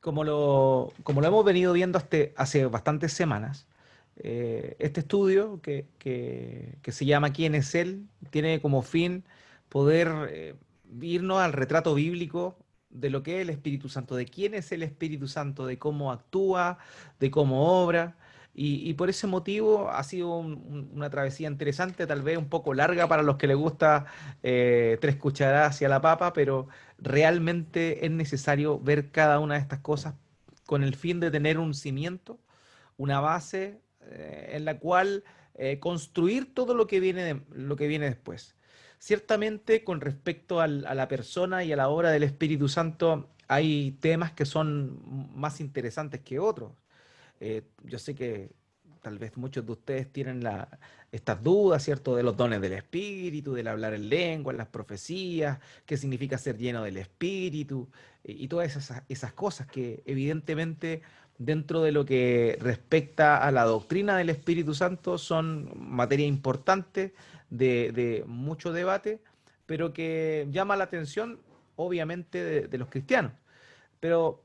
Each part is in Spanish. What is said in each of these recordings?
como lo hemos venido viendo hace bastantes semanas, este estudio que se llama ¿Quién es Él? Tiene como fin poder irnos al retrato bíblico de lo que es el Espíritu Santo, de quién es el Espíritu Santo, de cómo actúa, de cómo obra. Y por ese motivo ha sido una travesía interesante, tal vez un poco larga para los que les gusta tres cucharadas hacia la papa, pero realmente es necesario ver cada una de estas cosas con el fin de tener un cimiento, una base en la cual construir todo lo que lo que viene después. Ciertamente, con respecto a la persona y a la obra del Espíritu Santo, hay temas que son más interesantes que otros. Yo sé que tal vez muchos de ustedes tienen estas dudas, ¿cierto? De los dones del Espíritu, del hablar en lengua, las profecías, qué significa ser lleno del Espíritu, y todas esas cosas que evidentemente dentro de lo que respecta a la doctrina del Espíritu Santo son materia importante de mucho debate, pero que llama la atención obviamente de los cristianos. Pero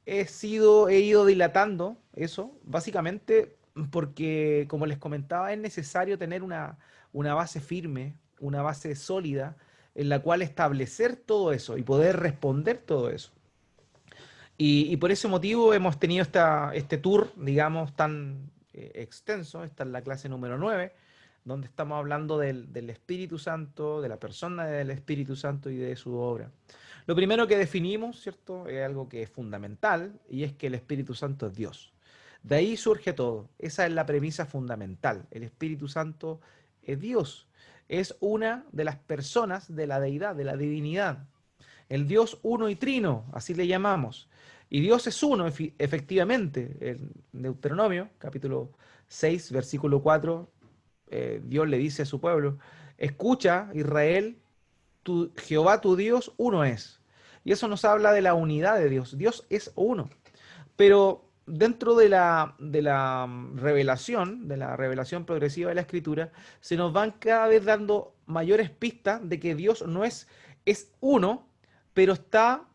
he ido dilatando eso, básicamente porque, como les comentaba, es necesario tener una base firme, una base sólida, en la cual establecer todo eso y poder responder todo eso. Y por ese motivo hemos tenido este tour, digamos, tan extenso. Esta es la clase número 9 donde estamos hablando del Espíritu Santo, de la persona del Espíritu Santo y de su obra. Lo primero que definimos, ¿cierto? Es algo que es fundamental y es que el Espíritu Santo es Dios. De ahí surge todo. Esa es la premisa fundamental. El Espíritu Santo es Dios. Es una de las personas de la deidad, de la divinidad. El Dios uno y trino, así le llamamos. Y Dios es uno, efectivamente. En Deuteronomio, capítulo 6, versículo 4, Dios le dice a su pueblo, escucha, Israel, Jehová tu Dios uno es. Y eso nos habla de la unidad de Dios. Dios es uno. Pero dentro de la revelación progresiva de la Escritura, se nos van cada vez dando mayores pistas de que Dios no es uno, pero está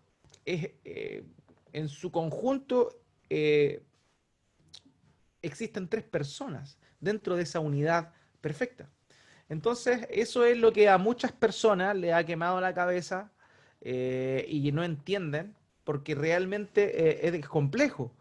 eh, eh, en su conjunto, eh, existen tres personas dentro de esa unidad perfecta. Entonces, eso es lo que a muchas personas le ha quemado la cabeza y no entienden, porque realmente es complejo,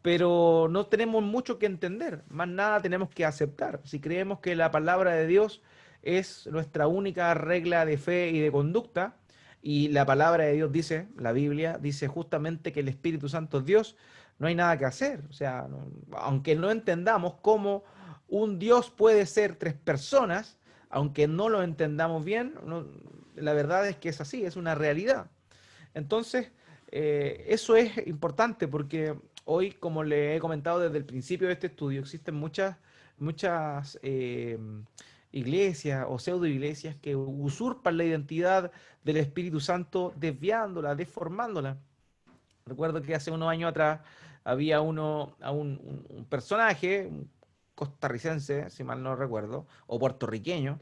pero no tenemos mucho que entender, más nada tenemos que aceptar. Si creemos que la palabra de Dios es nuestra única regla de fe y de conducta, y la palabra de Dios dice, la Biblia dice justamente que el Espíritu Santo es Dios, no hay nada que hacer. O sea, aunque no entendamos cómo un Dios puede ser tres personas, aunque no lo entendamos bien, la verdad es que es así, es una realidad. Entonces, eso es importante porque hoy, como le he comentado desde el principio de este estudio, existen muchas iglesias o pseudo iglesias que usurpan la identidad del Espíritu Santo, desviándola, deformándola. Recuerdo que hace unos años atrás había un personaje, un costarricense, si mal no recuerdo, o puertorriqueño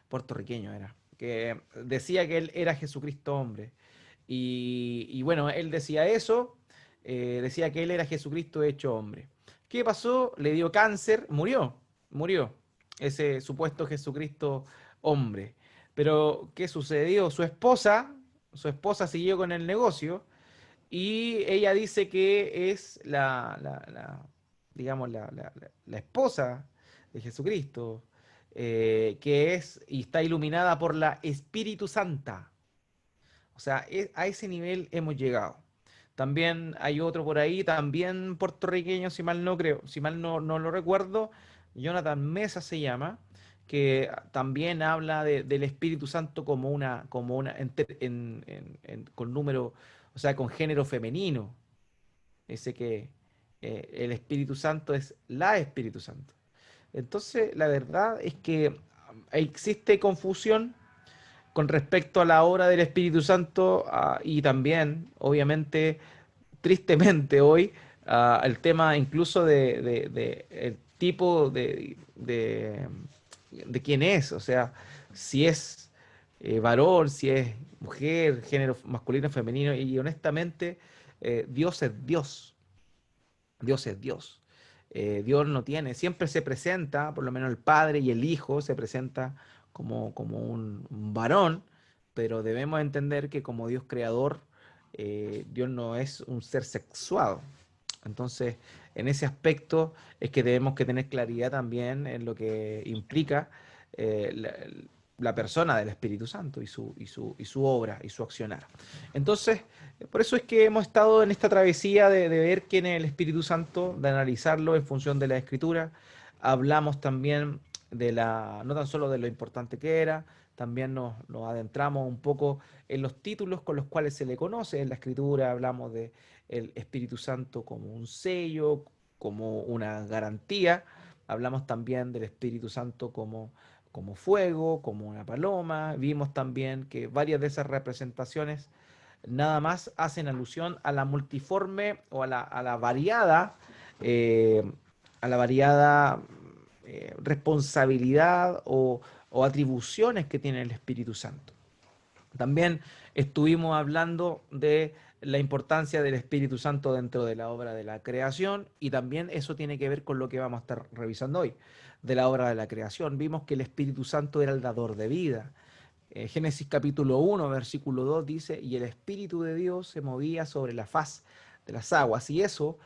era, que decía que él era Jesucristo hombre. Y bueno, él decía eso, decía que él era Jesucristo hecho hombre. ¿Qué pasó? Le dio cáncer, murió ese supuesto Jesucristo hombre. Pero, ¿qué sucedió? Su esposa siguió con el negocio y ella dice que es digamos, la esposa de Jesucristo, que es y está iluminada por la Espíritu Santa. O sea, a ese nivel hemos llegado. También hay otro por ahí, también puertorriqueño, si mal no creo, si mal no lo recuerdo, Jonathan Mesa se llama, que también habla del Espíritu Santo como una con número, o sea, con género femenino. Dice que el Espíritu Santo es la Espíritu Santo. Entonces, la verdad es que existe confusión con respecto a la obra del Espíritu Santo y también, obviamente, tristemente hoy, el tema incluso de el tipo de quién es, o sea, si es varón, si es mujer, género masculino, femenino, y honestamente Dios es Dios. Dios es Dios. Dios no tiene, siempre se presenta, por lo menos el Padre y el Hijo se presenta como un varón, pero debemos entender que como Dios creador, Dios no es un ser sexuado. Entonces, en ese aspecto es que debemos que tener claridad también en lo que implica eh, la, la persona del Espíritu Santo y su obra y su accionar. Entonces, por eso es que hemos estado en esta travesía de ver quién es el Espíritu Santo, de analizarlo en función de la Escritura. Hablamos también no tan solo de lo importante que era, también nos adentramos un poco en los títulos con los cuales se le conoce en la Escritura. Hablamos de el Espíritu Santo como un sello, como una garantía. Hablamos también del Espíritu Santo como fuego, como una paloma. Vimos también que varias de esas representaciones nada más hacen alusión a la multiforme o a la variada, eh, a la variada responsabilidad o atribuciones que tiene el Espíritu Santo. También estuvimos hablando de la importancia del Espíritu Santo dentro de la obra de la creación, y también eso tiene que ver con lo que vamos a estar revisando hoy, de la obra de la creación. Vimos que el Espíritu Santo era el dador de vida. Génesis capítulo 1, versículo 2 dice, y el Espíritu de Dios se movía sobre la faz de las aguas. Y eso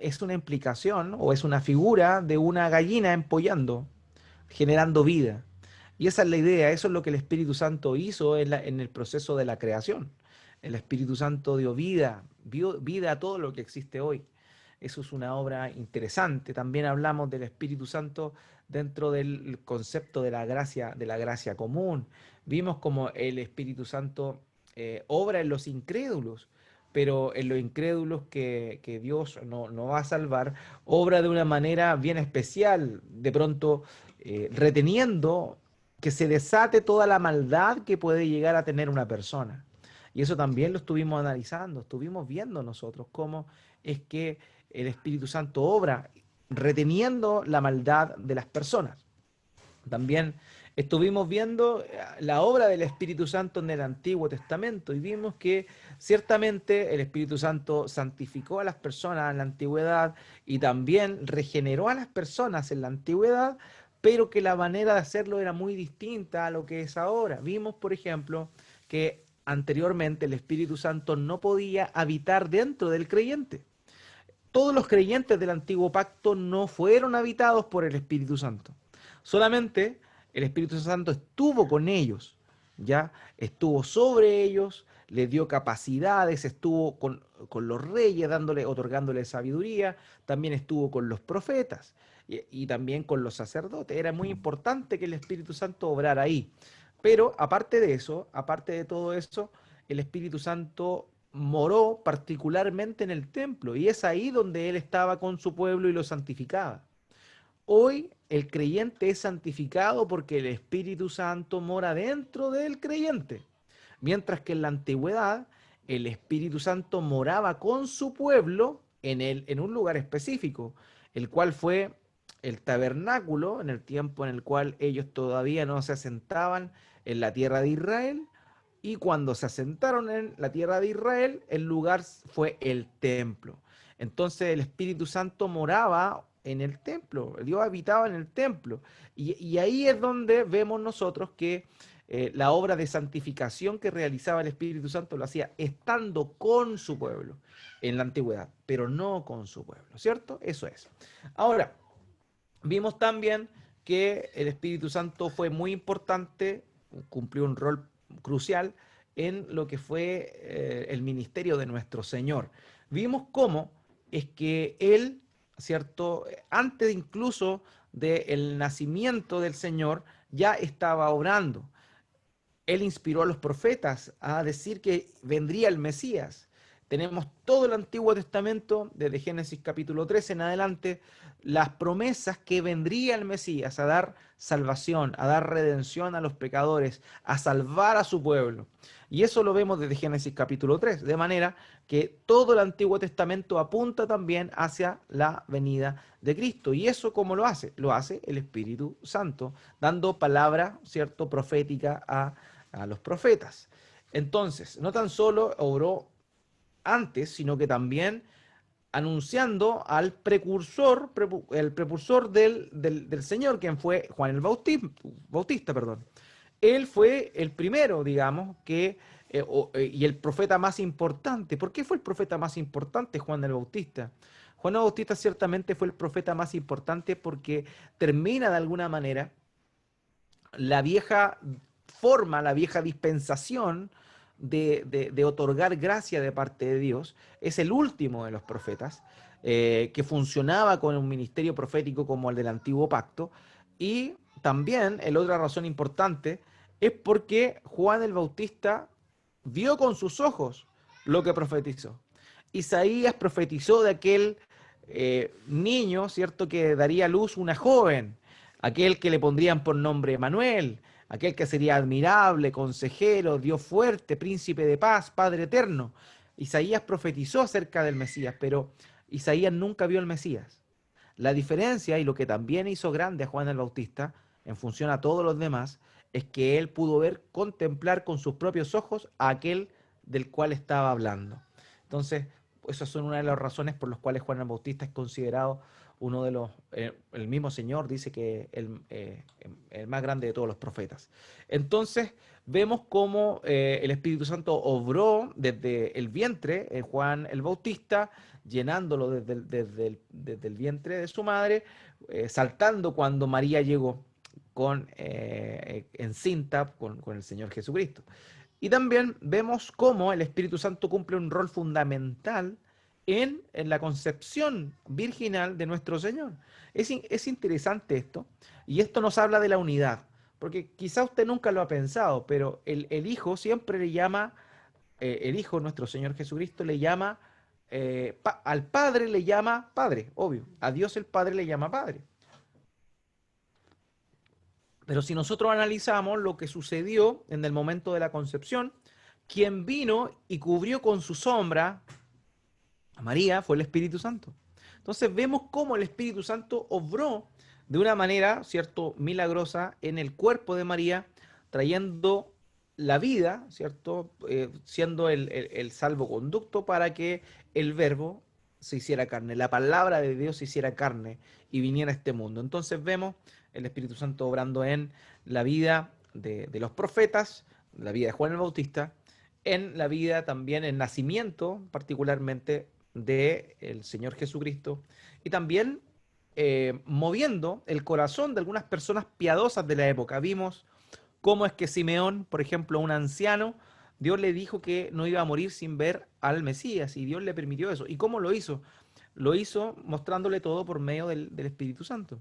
es una implicación o es una figura de una gallina empollando, generando vida. Y esa es la idea, eso es lo que el Espíritu Santo hizo en el proceso de la creación. El Espíritu Santo dio vida a todo lo que existe hoy. Eso es una obra interesante. También hablamos del Espíritu Santo dentro del concepto de la gracia común. Vimos como el Espíritu Santo obra en los incrédulos, pero en los incrédulos que Dios no va a salvar, obra de una manera bien especial, de pronto reteniendo que se desate toda la maldad que puede llegar a tener una persona. Y eso también lo estuvimos analizando, estuvimos viendo nosotros cómo es que el Espíritu Santo obra reteniendo la maldad de las personas. También estuvimos viendo la obra del Espíritu Santo en el Antiguo Testamento y vimos que ciertamente el Espíritu Santo santificó a las personas en la antigüedad y también regeneró a las personas en la antigüedad, pero que la manera de hacerlo era muy distinta a lo que es ahora. Vimos, por ejemplo, que anteriormente el Espíritu Santo no podía habitar dentro del creyente. Todos los creyentes del antiguo pacto no fueron habitados por el Espíritu Santo. Solamente el Espíritu Santo estuvo con ellos, ya estuvo sobre ellos, les dio capacidades, estuvo con los reyes, otorgándole sabiduría, también estuvo con los profetas y también con los sacerdotes. Era muy importante que el Espíritu Santo obrara ahí. Pero aparte de eso, aparte de todo eso, el Espíritu Santo moró particularmente en el templo y es ahí donde él estaba con su pueblo y lo santificaba. Hoy el creyente es santificado porque el Espíritu Santo mora dentro del creyente, mientras que en la antigüedad el Espíritu Santo moraba con su pueblo en un lugar específico, el cual fue el tabernáculo, en el tiempo en el cual ellos todavía no se asentaban en la tierra de Israel, y cuando se asentaron en la tierra de Israel, el lugar fue el templo. Entonces el Espíritu Santo moraba en el templo, Dios habitaba en el templo. Y ahí es donde vemos nosotros que la obra de santificación que realizaba el Espíritu Santo lo hacía estando con su pueblo en la antigüedad, pero no con su pueblo, ¿cierto? Eso es. Ahora, vimos también que el Espíritu Santo fue muy importante, cumplió un rol crucial en lo que fue el ministerio de nuestro Señor. Vimos cómo es que Él, ¿cierto? Antes incluso del nacimiento del Señor, ya estaba obrando. Él inspiró a los profetas a decir que vendría el Mesías. Tenemos todo el Antiguo Testamento, desde Génesis capítulo 13 en adelante, las promesas que vendría el Mesías a dar salvación, a dar redención a los pecadores, a salvar a su pueblo. Y eso lo vemos desde Génesis capítulo 3, de manera que todo el Antiguo Testamento apunta también hacia la venida de Cristo. ¿Y eso cómo lo hace? Lo hace el Espíritu Santo, dando palabra, ¿cierto?, profética a los profetas. Entonces, no tan solo obró antes, sino que también anunciando al precursor, el precursor del Señor, quien fue Juan el Bautista, perdón. Él fue el primero, digamos, y el profeta más importante. ¿Por qué fue el profeta más importante Juan el Bautista? Juan el Bautista ciertamente fue el profeta más importante porque termina de alguna manera la vieja forma, la vieja dispensación de otorgar gracia de parte de Dios. Es el último de los profetas que funcionaba con un ministerio profético como el del antiguo pacto. Y también, la otra razón importante, es porque Juan el Bautista vio con sus ojos lo que profetizó. Isaías profetizó de aquel niño, ¿cierto?, que daría a luz una joven, aquel que le pondrían por nombre Manuel, aquel que sería admirable, consejero, Dios fuerte, príncipe de paz, Padre eterno. Isaías profetizó acerca del Mesías, pero Isaías nunca vio al Mesías. La diferencia, y lo que también hizo grande a Juan el Bautista, en función a todos los demás, es que él pudo ver, contemplar con sus propios ojos a aquel del cual estaba hablando. Entonces, esas son una de las razones por las cuales Juan el Bautista es considerado uno de los, el mismo Señor dice que el más grande de todos los profetas. Entonces, vemos cómo el Espíritu Santo obró desde el vientre en Juan el Bautista, llenándolo desde el vientre de su madre, saltando cuando María llegó encinta con el Señor Jesucristo. Y también vemos cómo el Espíritu Santo cumple un rol fundamental en la concepción virginal de nuestro Señor. Es interesante esto, y esto nos habla de la unidad, porque quizá usted nunca lo ha pensado, pero el Hijo siempre le llama, el Hijo, nuestro Señor Jesucristo, le llama, al Padre le llama Padre, obvio, a Dios el Padre le llama Padre. Pero si nosotros analizamos lo que sucedió en el momento de la concepción, quien vino y cubrió con su sombra a María fue el Espíritu Santo. Entonces vemos cómo el Espíritu Santo obró de una manera, ¿cierto?, milagrosa en el cuerpo de María, trayendo la vida, ¿cierto?, siendo el salvoconducto para que el Verbo se hiciera carne, la palabra de Dios se hiciera carne y viniera a este mundo. Entonces vemos el Espíritu Santo obrando en la vida de los profetas, la vida de Juan el Bautista, en la vida también, el nacimiento particularmente del Señor Jesucristo, y también moviendo el corazón de algunas personas piadosas de la época. Vimos cómo es que Simeón, por ejemplo, un anciano, Dios le dijo que no iba a morir sin ver al Mesías, y Dios le permitió eso. ¿Y cómo lo hizo? Lo hizo mostrándole todo por medio del Espíritu Santo.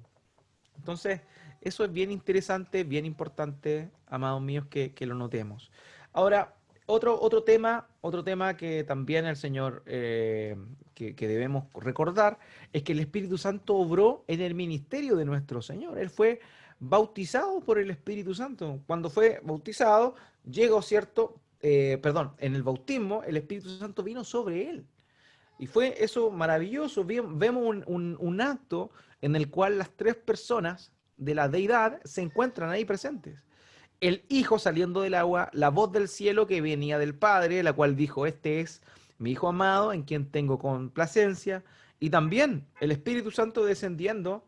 Entonces, eso es bien interesante, bien importante, amados míos, que lo notemos. Ahora, otro tema que también el Señor, que debemos recordar, es que el Espíritu Santo obró en el ministerio de nuestro Señor. Él fue bautizado por el Espíritu Santo. Cuando fue bautizado, llegó, ¿cierto? En el bautismo, el Espíritu Santo vino sobre él. Y fue eso maravilloso. Vemos un acto en el cual las tres personas de la deidad se encuentran ahí presentes. El Hijo saliendo del agua, la voz del cielo que venía del Padre, la cual dijo, este es mi Hijo amado, en quien tengo complacencia, y también el Espíritu Santo descendiendo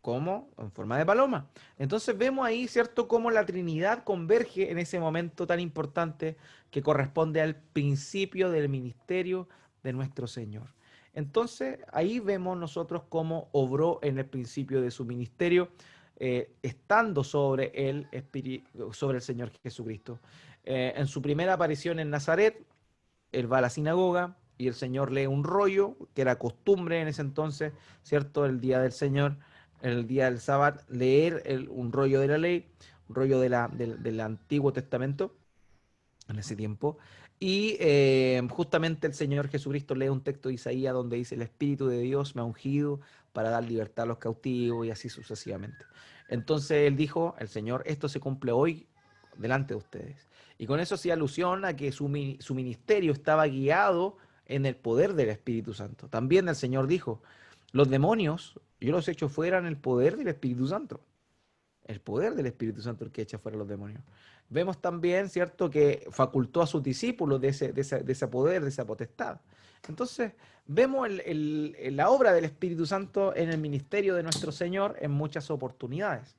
como en forma de paloma. Entonces vemos ahí, ¿cierto?, cómo la Trinidad converge en ese momento tan importante que corresponde al principio del ministerio de nuestro Señor. Entonces ahí vemos nosotros cómo obró en el principio de su ministerio, estando sobre sobre el Señor Jesucristo. En su primera aparición en Nazaret, él va a la sinagoga y el Señor lee un rollo, que era costumbre en ese entonces, ¿cierto?, el día del Señor, el día del sábado, leer un rollo de la ley, un rollo del Antiguo Testamento en ese tiempo. Y justamente el Señor Jesucristo lee un texto de Isaías donde dice, el Espíritu de Dios me ha ungido para dar libertad a los cautivos y así sucesivamente. Entonces él dijo, el Señor, esto se cumple hoy delante de ustedes. Y con eso hacía alusión a que su ministerio estaba guiado en el poder del Espíritu Santo. También el Señor dijo, los demonios yo los echo fuera en el poder del Espíritu Santo. El poder del Espíritu Santo el que echa fuera los demonios. Vemos también, ¿cierto?, que facultó a sus discípulos de ese poder, de esa potestad. Entonces, vemos la obra del Espíritu Santo en el ministerio de nuestro Señor en muchas oportunidades.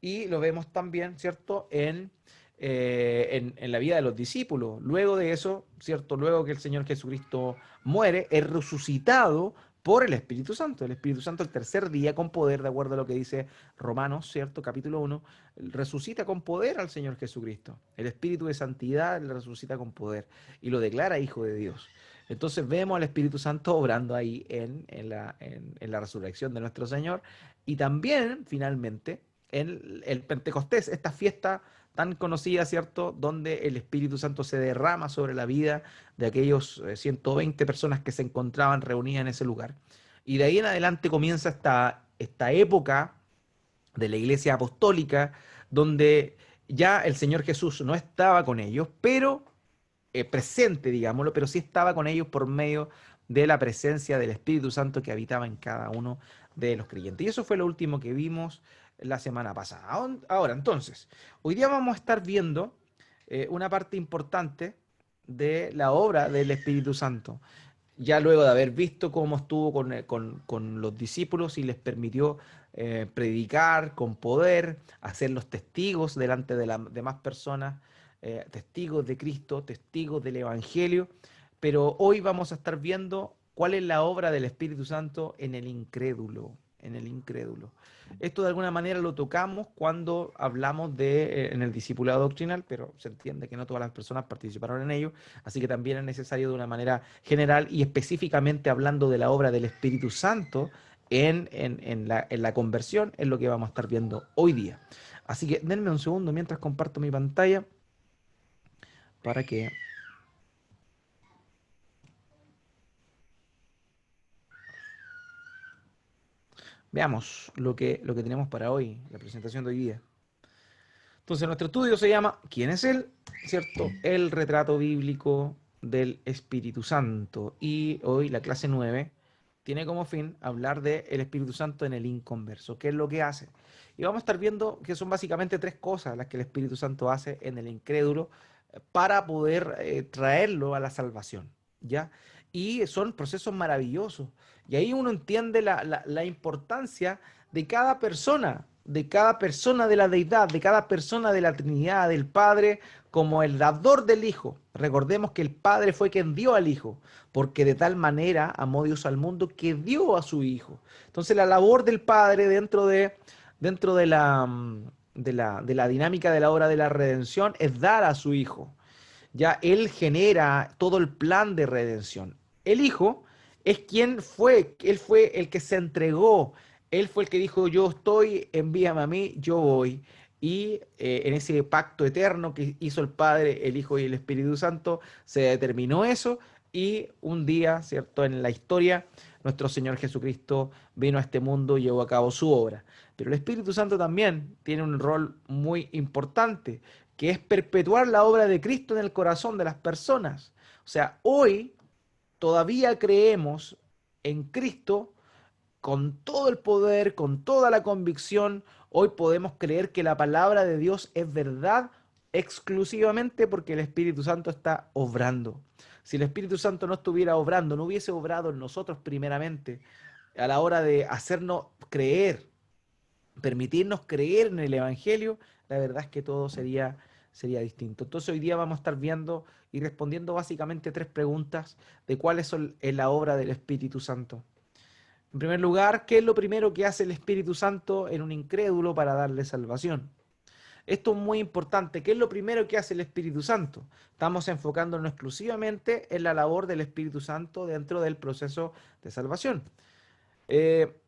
Y lo vemos también, ¿cierto?, en la vida de los discípulos. Luego de eso, ¿cierto?, luego que el Señor Jesucristo muere, es resucitado por el Espíritu Santo. El Espíritu Santo el tercer día con poder, de acuerdo a lo que dice Romanos, ¿cierto?, capítulo 1, resucita con poder al Señor Jesucristo. El Espíritu de santidad le resucita con poder y lo declara hijo de Dios. Entonces vemos al Espíritu Santo obrando ahí en la resurrección de nuestro Señor, y también, finalmente, en el Pentecostés, esta fiesta tan conocida, ¿cierto?, donde el Espíritu Santo se derrama sobre la vida de aquellos 120 personas que se encontraban reunidas en ese lugar. Y de ahí en adelante comienza esta época de la iglesia apostólica, donde ya el Señor Jesús no estaba con ellos, pero presente, digámoslo, pero sí estaba con ellos por medio de la presencia del Espíritu Santo que habitaba en cada uno de los creyentes. Y eso fue lo último que vimos la semana pasada. Ahora, entonces, hoy día vamos a estar viendo una parte importante de la obra del Espíritu Santo. Ya luego de haber visto cómo estuvo con los discípulos y les permitió predicar con poder, hacerlos testigos delante de las demás personas, testigos de Cristo, testigos del Evangelio, pero hoy vamos a estar viendo cuál es la obra del Espíritu Santo en el incrédulo, en el incrédulo. Esto de alguna manera lo tocamos cuando hablamos en el discipulado doctrinal, pero se entiende que no todas las personas participaron en ello, así que también es necesario de una manera general y específicamente hablando de la obra del Espíritu Santo en la conversión, es lo que vamos a estar viendo hoy día. Así que denme un segundo mientras comparto mi pantalla para que veamos lo que tenemos para hoy, la presentación de hoy día. Entonces, nuestro estudio se llama ¿Quién es Él? ¿Cierto? El retrato bíblico del Espíritu Santo. Y hoy la clase 9 tiene como fin hablar del Espíritu Santo en el inconverso. ¿Qué es lo que hace? Y vamos a estar viendo que son básicamente tres cosas las que el Espíritu Santo hace en el incrédulo para poder traerlo a la salvación, ¿ya? Y son procesos maravillosos. Y ahí uno entiende la importancia de cada persona de la deidad, de cada persona de la Trinidad, del Padre, como el dador del Hijo. Recordemos que el Padre fue quien dio al Hijo, porque de tal manera amó Dios al mundo que dio a su Hijo. Entonces la labor del Padre dentro de la dinámica de la obra de la redención es dar a su Hijo. Ya Él genera todo el plan de redención. El Hijo es Él fue el que se entregó, Él fue el que dijo, yo estoy, envíame a mí, yo voy. Y en ese pacto eterno que hizo el Padre, el Hijo y el Espíritu Santo, se determinó eso y un día, ¿cierto? En la historia, nuestro Señor Jesucristo vino a este mundo y llevó a cabo su obra. Pero el Espíritu Santo también tiene un rol muy importante, que es perpetuar la obra de Cristo en el corazón de las personas. O sea, hoy todavía creemos en Cristo con todo el poder, con toda la convicción. Hoy podemos creer que la palabra de Dios es verdad exclusivamente porque el Espíritu Santo está obrando. Si el Espíritu Santo no estuviera obrando, no hubiese obrado en nosotros primeramente a la hora de hacernos creer, permitirnos creer en el Evangelio, la verdad es que todo sería distinto. Entonces hoy día vamos a estar viendo y respondiendo básicamente tres preguntas de cuáles son la obra del Espíritu Santo. En primer lugar, ¿qué es lo primero que hace el Espíritu Santo en un incrédulo para darle salvación? Esto es muy importante. ¿Qué es lo primero que hace el Espíritu Santo? Estamos enfocándonos exclusivamente en la labor del Espíritu Santo dentro del proceso de salvación. Eh,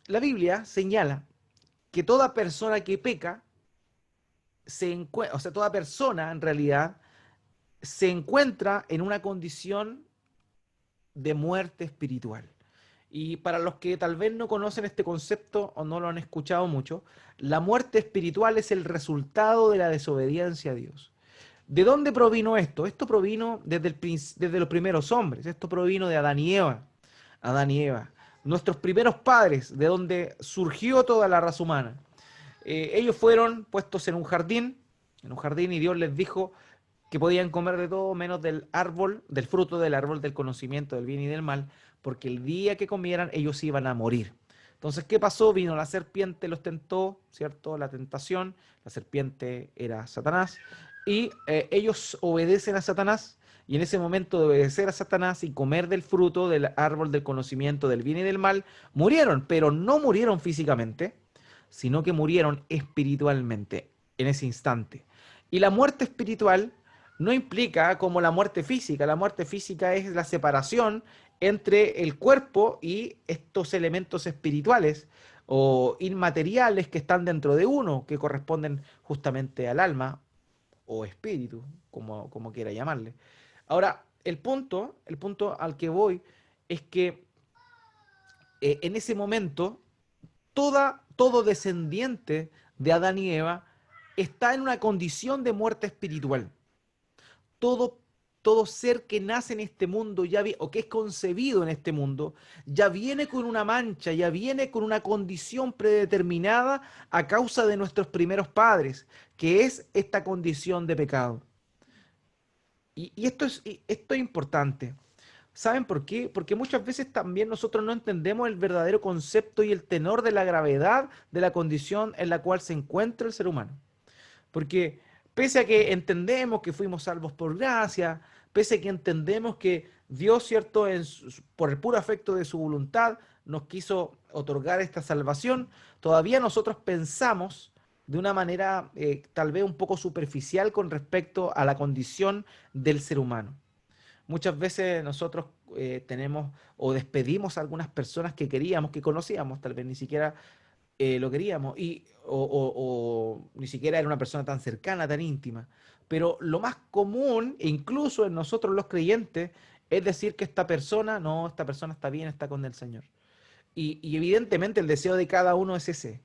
la Biblia señala que toda persona que peca o sea, toda persona en realidad se encuentra en una condición de muerte espiritual. Y para los que tal vez no conocen este concepto o no lo han escuchado mucho, la muerte espiritual es el resultado de la desobediencia a Dios. ¿De dónde provino esto? Esto provino desde los primeros hombres, esto provino de Adán y Eva. Adán y Eva, nuestros primeros padres, de donde surgió toda la raza humana. Ellos fueron puestos en un jardín, en un jardín, y Dios les dijo que podían comer de todo menos del árbol, del fruto del árbol del conocimiento del bien y del mal, porque el día que comieran ellos iban a morir. Entonces, ¿qué pasó? Vino la serpiente, los tentó, ¿cierto? La tentación, la serpiente era Satanás, y ellos obedecen a Satanás, y en ese momento de obedecer a Satanás y comer del fruto del árbol del conocimiento del bien y del mal, murieron, pero no murieron físicamente, sino que murieron espiritualmente en ese instante. Y la muerte espiritual no implica como la muerte física. La muerte física es la separación entre el cuerpo y estos elementos espirituales o inmateriales que están dentro de uno, que corresponden justamente al alma o espíritu, como quiera llamarle. Ahora, el punto al que voy es que en ese momento todo descendiente de Adán y Eva está en una condición de muerte espiritual. Todo, todo ser que nace en este mundo o que es concebido en este mundo ya viene con una mancha, ya viene con una condición predeterminada a causa de nuestros primeros padres, que es esta condición de pecado. Esto es importante. ¿Saben por qué? Porque muchas veces también nosotros no entendemos el verdadero concepto y el tenor de la gravedad de la condición en la cual se encuentra el ser humano. Porque pese a que entendemos que fuimos salvos por gracia, pese a que entendemos que Dios, ¿cierto?, por el puro afecto de su voluntad, nos quiso otorgar esta salvación, todavía nosotros pensamos de una manera tal vez un poco superficial con respecto a la condición del ser humano. Muchas veces nosotros tenemos o despedimos a algunas personas que queríamos, que conocíamos, tal vez ni siquiera lo queríamos, o ni siquiera era una persona tan cercana, tan íntima. Pero lo más común, e incluso en nosotros los creyentes, es decir que esta persona, no, esta persona está bien, está con el Señor. Y evidentemente el deseo de cada uno es ese.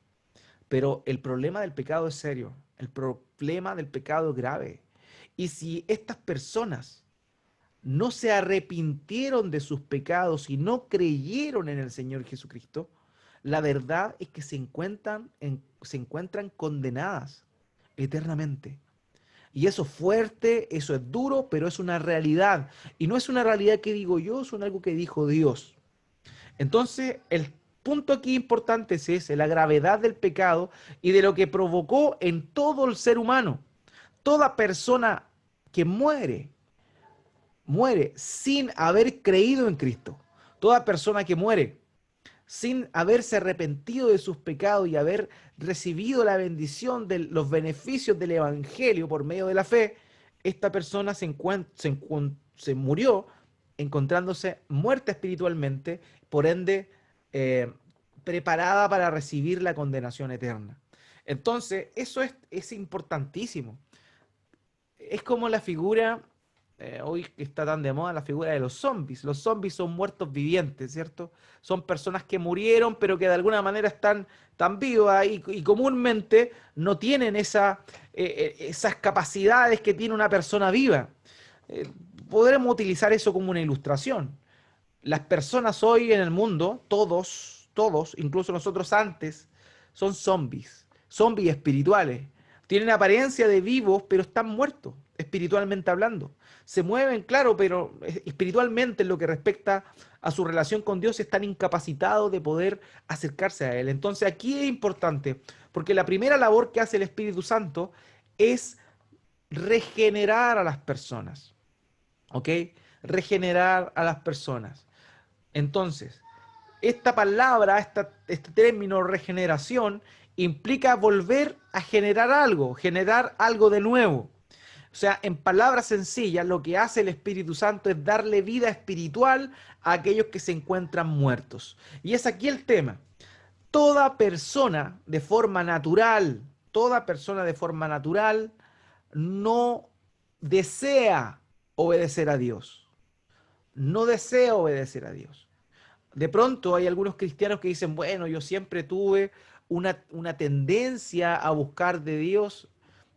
Pero el problema del pecado es serio, el problema del pecado es grave. Y si estas personas no se arrepintieron de sus pecados y no creyeron en el Señor Jesucristo, la verdad es que se encuentran condenadas eternamente. Y eso es fuerte, eso es duro, pero es una realidad. Y no es una realidad que digo yo, es algo que dijo Dios. Entonces, el punto aquí importante es ese, la gravedad del pecado y de lo que provocó en todo el ser humano. Toda persona que muere sin haber creído en Cristo. Toda persona que muere sin haberse arrepentido de sus pecados y haber recibido la bendición de los beneficios del Evangelio por medio de la fe, esta persona se murió encontrándose muerta espiritualmente, por ende preparada para recibir la condenación eterna. Entonces, eso es importantísimo. Es como la figura hoy que está tan de moda la figura de los zombies. Los zombies son muertos vivientes, ¿cierto? Son personas que murieron, pero que de alguna manera están vivas y comúnmente no tienen esas capacidades que tiene una persona viva. Eh, Podremos utilizar eso como una ilustración. Las personas hoy en el mundo, todos, incluso nosotros antes, son zombies espirituales. Tienen apariencia de vivos, pero están muertos, espiritualmente hablando. Se mueven, claro, pero espiritualmente en lo que respecta a su relación con Dios están incapacitados de poder acercarse a Él. Entonces aquí es importante, porque la primera labor que hace el Espíritu Santo es regenerar a las personas, ¿ok? Regenerar a las personas. Entonces, esta palabra, este término regeneración, implica volver a generar algo de nuevo. O sea, en palabras sencillas, lo que hace el Espíritu Santo es darle vida espiritual a aquellos que se encuentran muertos. Y es aquí el tema. Toda persona de forma natural, toda persona de forma natural no desea obedecer a Dios. No desea obedecer a Dios. De pronto hay algunos cristianos que dicen, bueno, yo siempre tuve una tendencia a buscar de Dios.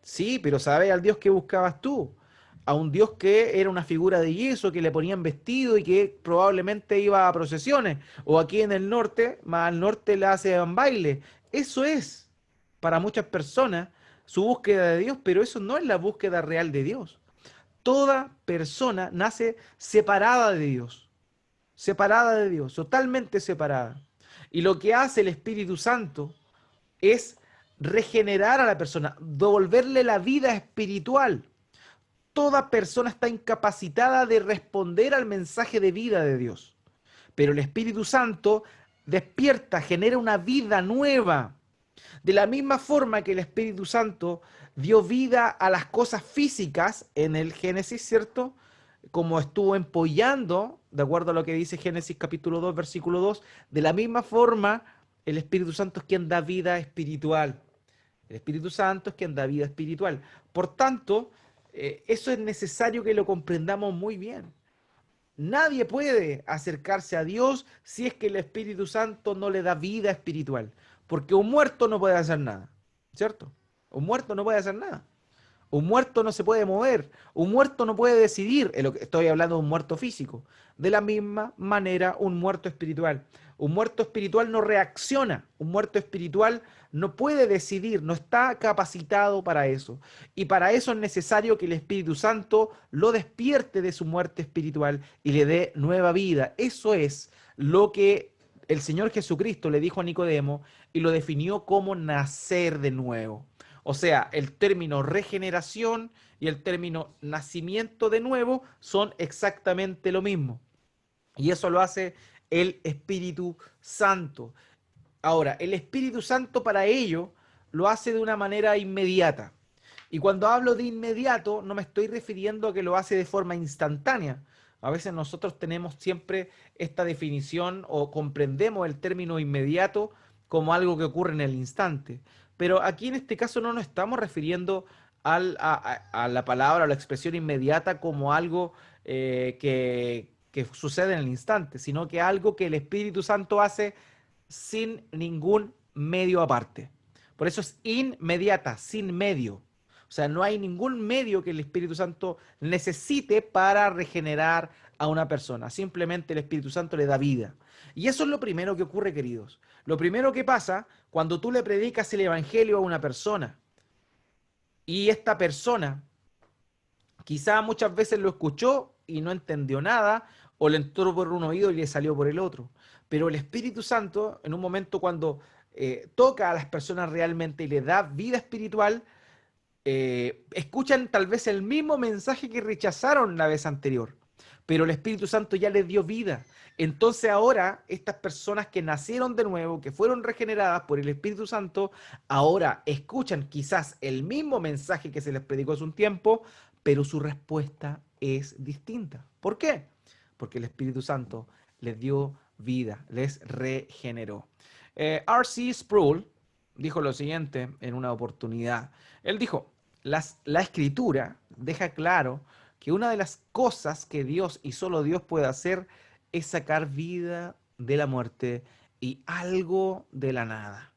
Sí, pero ¿sabes al Dios que buscabas tú? A un Dios que era una figura de yeso, que le ponían vestido y que probablemente iba a procesiones. O aquí en el norte, más al norte le hacen baile. Eso es, para muchas personas, su búsqueda de Dios, pero eso no es la búsqueda real de Dios. Toda persona nace separada de Dios, totalmente separada. Y lo que hace el Espíritu Santo es regenerar a la persona, devolverle la vida espiritual. Toda persona está incapacitada de responder al mensaje de vida de Dios. Pero el Espíritu Santo despierta, genera una vida nueva. De la misma forma que el Espíritu Santo dio vida a las cosas físicas en el Génesis, ¿cierto? Como estuvo empollando, de acuerdo a lo que dice Génesis capítulo 2, versículo 2, de la misma forma el Espíritu Santo es quien da vida espiritual. El Espíritu Santo es quien da vida espiritual. Por tanto, eso es necesario que lo comprendamos muy bien. Nadie puede acercarse a Dios si es que el Espíritu Santo no le da vida espiritual, porque un muerto no puede hacer nada, ¿cierto? Un muerto no puede hacer nada. Un muerto no se puede mover, un muerto no puede decidir, estoy hablando de un muerto físico. De la misma manera, un muerto espiritual. Un muerto espiritual no reacciona, un muerto espiritual no puede decidir, no está capacitado para eso. Y para eso es necesario que el Espíritu Santo lo despierte de su muerte espiritual y le dé nueva vida. Eso es lo que el Señor Jesucristo le dijo a Nicodemo y lo definió como nacer de nuevo. O sea, el término regeneración y el término nacimiento de nuevo son exactamente lo mismo. Y eso lo hace el Espíritu Santo. Ahora, el Espíritu Santo para ello lo hace de una manera inmediata. Y cuando hablo de inmediato, no me estoy refiriendo a que lo hace de forma instantánea. A veces nosotros tenemos siempre esta definición o comprendemos el término inmediato como algo que ocurre en el instante. Pero aquí en este caso no nos estamos refiriendo a la palabra o la expresión inmediata como algo que sucede en el instante, sino que algo que el Espíritu Santo hace sin ningún medio aparte. Por eso es inmediata, sin medio. O sea, no hay ningún medio que el Espíritu Santo necesite para regenerar a una persona. Simplemente el Espíritu Santo le da vida. Y eso es lo primero que ocurre, queridos. Lo primero que pasa cuando tú le predicas el Evangelio a una persona y esta persona quizá muchas veces lo escuchó y no entendió nada, o le entró por un oído y le salió por el otro. Pero el Espíritu Santo, en un momento cuando toca a las personas realmente y le da vida espiritual, escuchan tal vez el mismo mensaje que rechazaron la vez anterior, pero el Espíritu Santo ya les dio vida. Entonces ahora estas personas que nacieron de nuevo, que fueron regeneradas por el Espíritu Santo, ahora escuchan quizás el mismo mensaje que se les predicó hace un tiempo, pero su respuesta es distinta. ¿Por qué? Porque el Espíritu Santo les dio vida, les regeneró. R.C. Sproul dijo lo siguiente en una oportunidad. Él dijo, la escritura deja claro que una de las cosas que Dios y solo Dios puede hacer es sacar vida de la muerte y algo de la nada.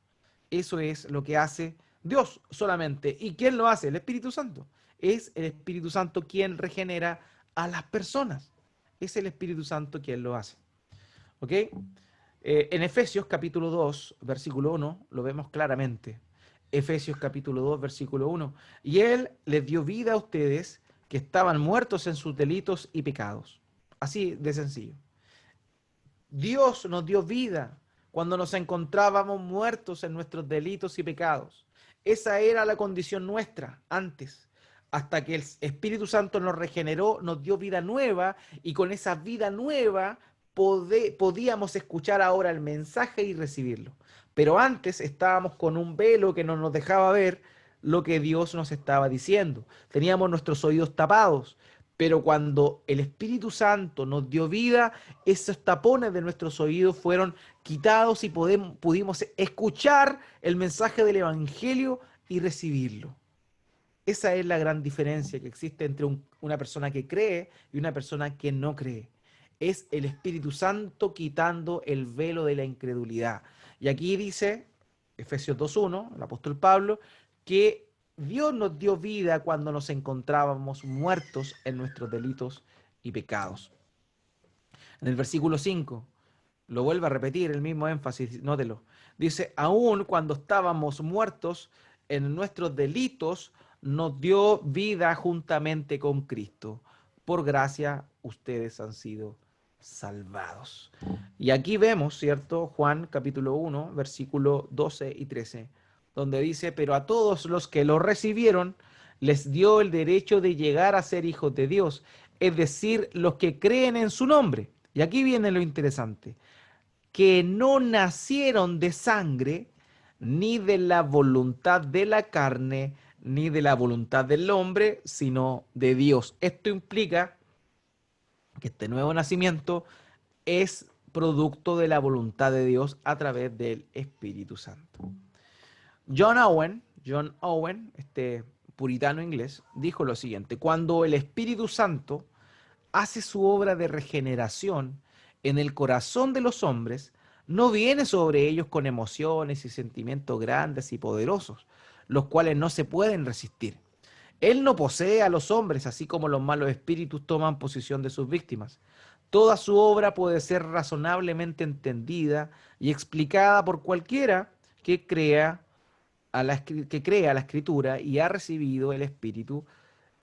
Eso es lo que hace Dios solamente. ¿Y quién lo hace? El Espíritu Santo. Es el Espíritu Santo quien regenera a las personas. Es el Espíritu Santo quien lo hace. ¿Ok? En Efesios capítulo 2, versículo 1, lo vemos claramente. Efesios capítulo 2, versículo 1. Y Él les dio vida a ustedes que estaban muertos en sus delitos y pecados. Así de sencillo. Dios nos dio vida cuando nos encontrábamos muertos en nuestros delitos y pecados. Esa era la condición nuestra antes, hasta que el Espíritu Santo nos regeneró, nos dio vida nueva y con esa vida nueva podíamos escuchar ahora el mensaje y recibirlo. Pero antes estábamos con un velo que no nos dejaba ver lo que Dios nos estaba diciendo. Teníamos nuestros oídos tapados. Pero cuando el Espíritu Santo nos dio vida, esos tapones de nuestros oídos fueron quitados y pudimos escuchar el mensaje del Evangelio y recibirlo. Esa es la gran diferencia que existe entre una persona que cree y una persona que no cree. Es el Espíritu Santo quitando el velo de la incredulidad. Y aquí dice, Efesios 2.1, el apóstol Pablo, que Dios nos dio vida cuando nos encontrábamos muertos en nuestros delitos y pecados. En el versículo 5, lo vuelve a repetir, el mismo énfasis, nótelo. Dice, aún cuando estábamos muertos en nuestros delitos, nos dio vida juntamente con Cristo. Por gracia, ustedes han sido salvados. Y aquí vemos, ¿cierto? Juan capítulo 1, versículo 12 y 13, donde dice, pero a todos los que lo recibieron, les dio el derecho de llegar a ser hijos de Dios, es decir, los que creen en su nombre. Y aquí viene lo interesante, que no nacieron de sangre, ni de la voluntad de la carne, ni de la voluntad del hombre, sino de Dios. Esto implica que este nuevo nacimiento es producto de la voluntad de Dios a través del Espíritu Santo. John Owen, este puritano inglés, dijo lo siguiente: cuando el Espíritu Santo hace su obra de regeneración en el corazón de los hombres, no viene sobre ellos con emociones y sentimientos grandes y poderosos, los cuales no se pueden resistir. Él no posee a los hombres, así como los malos espíritus toman posesión de sus víctimas. Toda su obra puede ser razonablemente entendida y explicada por cualquiera que crea que crea la Escritura y ha recibido el Espíritu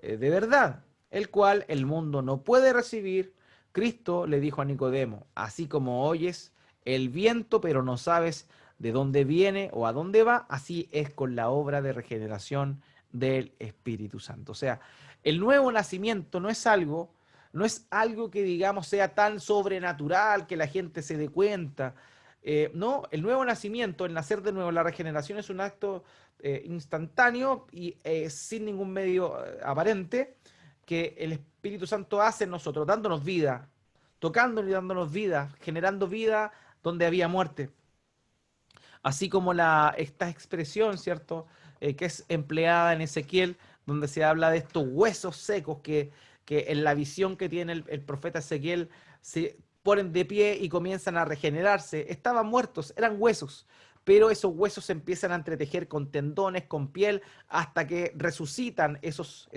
de verdad, el cual el mundo no puede recibir. Cristo le dijo a Nicodemo, así como oyes el viento, pero no sabes de dónde viene o a dónde va, así es con la obra de regeneración del Espíritu Santo. O sea, el nuevo nacimiento no es algo que digamos sea tan sobrenatural que la gente se dé cuenta. No, el nuevo nacimiento, el nacer de nuevo, la regeneración es un acto instantáneo y sin ningún medio aparente que el Espíritu Santo hace en nosotros, dándonos vida, tocándonos y dándonos vida, generando vida donde había muerte. Así como esta expresión, ¿cierto? Que es empleada en Ezequiel, donde se habla de estos huesos secos que en la visión que tiene el profeta Ezequiel se ponen de pie y comienzan a regenerarse. Estaban muertos, eran huesos, pero esos huesos se empiezan a entretejer con tendones, con piel, hasta que resucitan esos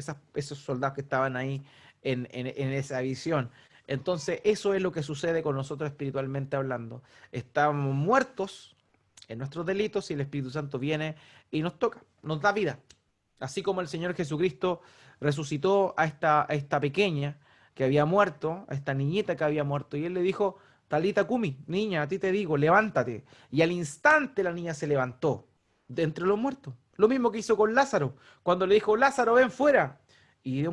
soldados que estaban ahí en esa visión. Entonces, eso es lo que sucede con nosotros espiritualmente hablando. Estamos muertos en nuestros delitos y el Espíritu Santo viene y nos toca, nos da vida. Así como el Señor Jesucristo resucitó a esta pequeña que había muerto, a esta niñita que había muerto, y Él le dijo, Talita Kumi, niña, a ti te digo, levántate. Y al instante la niña se levantó de entre los muertos. Lo mismo que hizo con Lázaro, cuando le dijo, Lázaro, ven fuera. Y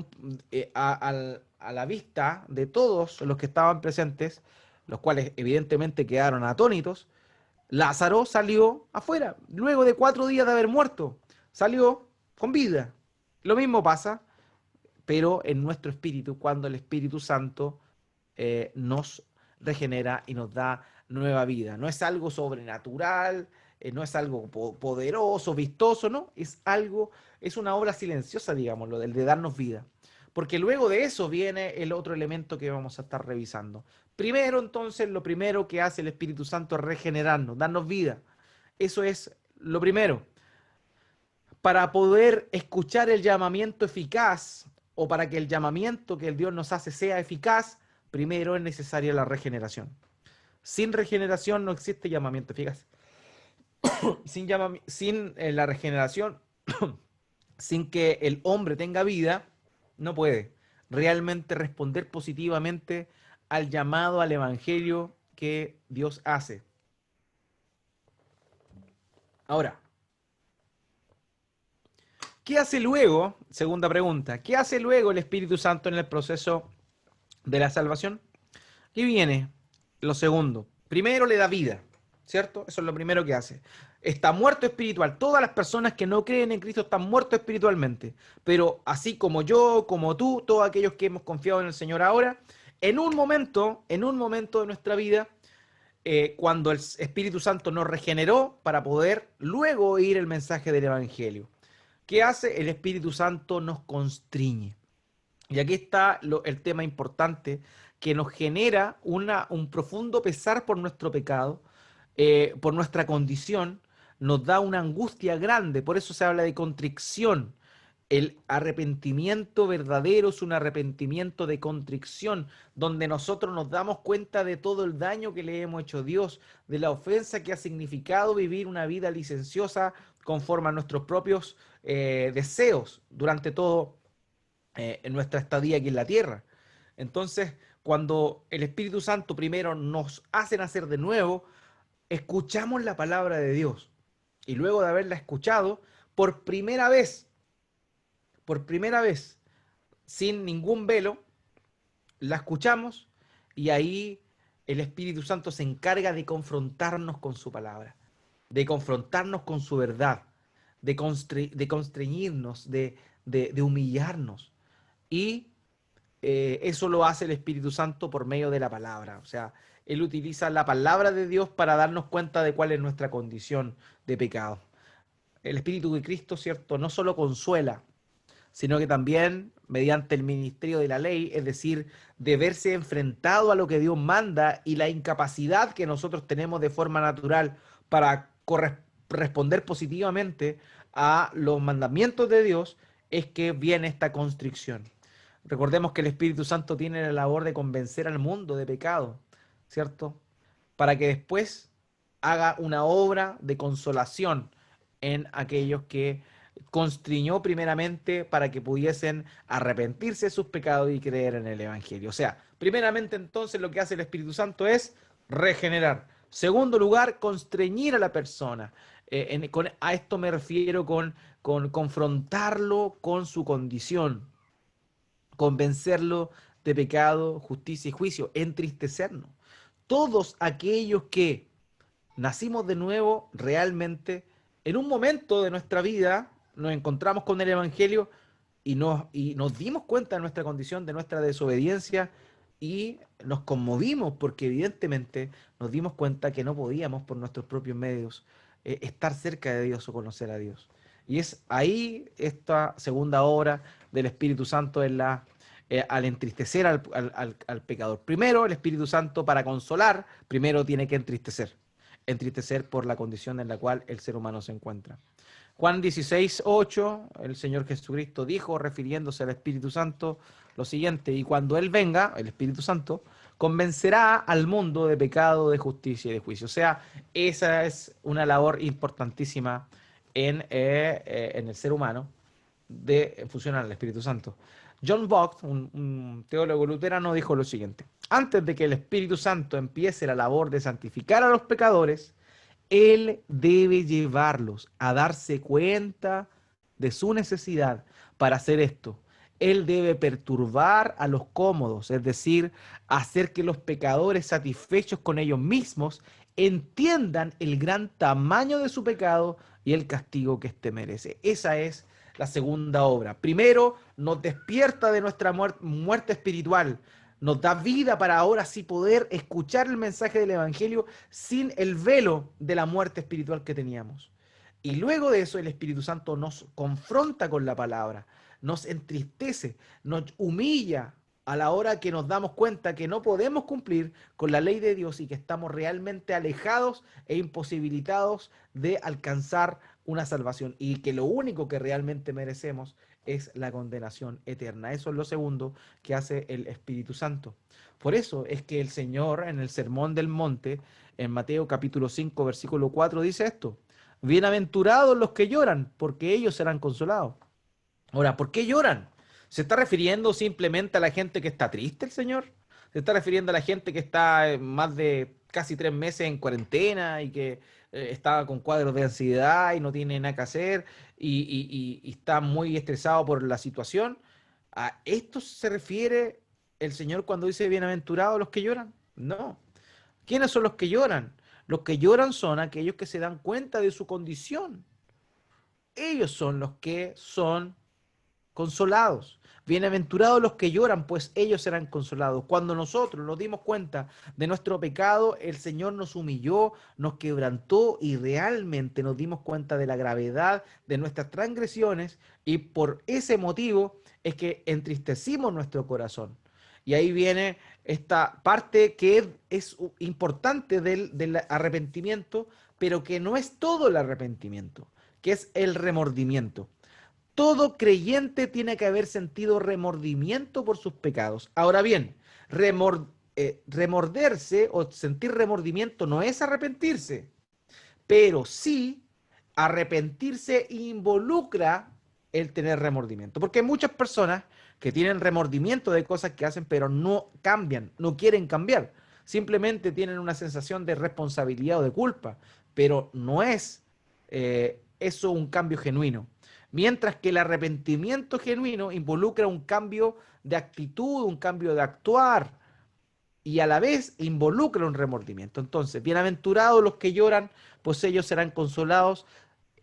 a la vista de todos los que estaban presentes, los cuales evidentemente quedaron atónitos, Lázaro salió afuera, luego de 4 días de haber muerto, salió con vida. Lo mismo pasa, pero en nuestro espíritu, cuando el Espíritu Santo nos regenera y nos da nueva vida. No es algo sobrenatural, no es algo poderoso, vistoso, no, es algo, es una obra silenciosa, digamos, lo del de darnos vida. Porque luego de eso viene el otro elemento que vamos a estar revisando. Primero, entonces, lo primero que hace el Espíritu Santo es regenerarnos, darnos vida. Eso es lo primero. Para poder escuchar el llamamiento eficaz o para que el llamamiento que el Dios nos hace sea eficaz, primero es necesaria la regeneración. Sin regeneración no existe llamamiento eficaz. Sin la regeneración, sin que el hombre tenga vida, no puede realmente responder positivamente al llamado al evangelio que Dios hace. Ahora, ¿qué hace luego? Segunda pregunta. ¿Qué hace luego el Espíritu Santo en el proceso de la salvación? Aquí viene lo segundo. Primero le da vida, ¿cierto? Eso es lo primero que hace. Está muerto espiritual. Todas las personas que no creen en Cristo están muertos espiritualmente. Pero así como yo, como tú, todos aquellos que hemos confiado en el Señor ahora, en un momento de nuestra vida, cuando el Espíritu Santo nos regeneró para poder luego oír el mensaje del Evangelio. ¿Qué hace? El Espíritu Santo nos constriñe. Y aquí está el tema importante que nos genera un profundo pesar por nuestro pecado, por nuestra condición, nos da una angustia grande, por eso se habla de contrición. El arrepentimiento verdadero es un arrepentimiento de contrición, donde nosotros nos damos cuenta de todo el daño que le hemos hecho a Dios, de la ofensa que ha significado vivir una vida licenciosa conforme a nuestros propios deseos durante todo en nuestra estadía aquí en la tierra. Entonces, cuando el Espíritu Santo primero nos hace nacer de nuevo, escuchamos la palabra de Dios. Y luego de haberla escuchado, por primera vez, sin ningún velo, la escuchamos y ahí el Espíritu Santo se encarga de confrontarnos con su palabra, de confrontarnos con su verdad, de constreñirnos, de humillarnos. Y eso lo hace el Espíritu Santo por medio de la palabra. O sea, Él utiliza la palabra de Dios para darnos cuenta de cuál es nuestra condición de pecado. El Espíritu de Cristo, ¿cierto? No solo consuela, sino que también mediante el ministerio de la ley, es decir, de verse enfrentado a lo que Dios manda y la incapacidad que nosotros tenemos de forma natural para responder positivamente a los mandamientos de Dios, es que viene esta constricción. Recordemos que el Espíritu Santo tiene la labor de convencer al mundo de pecado, ¿cierto? Para que después haga una obra de consolación en aquellos que constriñó primeramente para que pudiesen arrepentirse de sus pecados y creer en el Evangelio. O sea, primeramente entonces lo que hace el Espíritu Santo es regenerar. Segundo lugar, constreñir a la persona. A esto me refiero con confrontarlo con su condición, convencerlo de pecado, justicia y juicio, entristecernos. Todos aquellos que nacimos de nuevo realmente, en un momento de nuestra vida nos encontramos con el Evangelio y nos dimos cuenta de nuestra condición, de nuestra desobediencia y nos conmovimos porque evidentemente nos dimos cuenta que no podíamos por nuestros propios medios estar cerca de Dios o conocer a Dios. Y es ahí esta segunda obra del Espíritu Santo en al entristecer al pecador. Primero, el Espíritu Santo para consolar, primero tiene que entristecer por la condición en la cual el ser humano se encuentra. Juan 16:8, el Señor Jesucristo dijo, refiriéndose al Espíritu Santo, lo siguiente: y cuando Él venga, el Espíritu Santo, convencerá al mundo de pecado, de justicia y de juicio. O sea, esa es una labor importantísima en el ser humano de funcionar al Espíritu Santo. John Vogt, un teólogo luterano, dijo lo siguiente: antes de que el Espíritu Santo empiece la labor de santificar a los pecadores, Él debe llevarlos a darse cuenta de su necesidad para hacer esto. Él debe perturbar a los cómodos, es decir, hacer que los pecadores satisfechos con ellos mismos entiendan el gran tamaño de su pecado y el castigo que éste merece. Esa es la segunda obra. Primero, nos despierta de nuestra muerte espiritual, nos da vida para ahora sí poder escuchar el mensaje del Evangelio sin el velo de la muerte espiritual que teníamos. Y luego de eso el Espíritu Santo nos confronta con la palabra, nos entristece, nos humilla a la hora que nos damos cuenta que no podemos cumplir con la ley de Dios y que estamos realmente alejados e imposibilitados de alcanzar una salvación y que lo único que realmente merecemos es la condenación eterna. Eso es lo segundo que hace el Espíritu Santo. Por eso es que el Señor en el Sermón del Monte, en Mateo capítulo 5, versículo 4, dice esto: bienaventurados los que lloran, porque ellos serán consolados. Ahora, ¿por qué lloran? ¿Se está refiriendo simplemente a la gente que está triste el Señor? ¿Se está refiriendo a la gente que está más de casi 3 meses en cuarentena y que está con cuadros de ansiedad y no tiene nada que hacer y está muy estresado por la situación? ¿A esto se refiere el Señor cuando dice bienaventurados los que lloran? No. ¿Quiénes son los que lloran? Los que lloran son aquellos que se dan cuenta de su condición. Ellos son los que son consolados. Bienaventurados los que lloran, pues ellos serán consolados. Cuando nosotros nos dimos cuenta de nuestro pecado, el Señor nos humilló, nos quebrantó y realmente nos dimos cuenta de la gravedad de nuestras transgresiones y por ese motivo es que entristecimos nuestro corazón. Y ahí viene esta parte que es importante del arrepentimiento, pero que no es todo el arrepentimiento, que es el remordimiento. Todo creyente tiene que haber sentido remordimiento por sus pecados. Ahora bien, remorderse o sentir remordimiento no es arrepentirse, pero sí arrepentirse involucra el tener remordimiento. Porque hay muchas personas que tienen remordimiento de cosas que hacen, pero no cambian, no quieren cambiar. Simplemente tienen una sensación de responsabilidad o de culpa, pero no es eso un cambio genuino. Mientras que el arrepentimiento genuino involucra un cambio de actitud, un cambio de actuar, y a la vez involucra un remordimiento. Entonces, bienaventurados los que lloran, pues ellos serán consolados.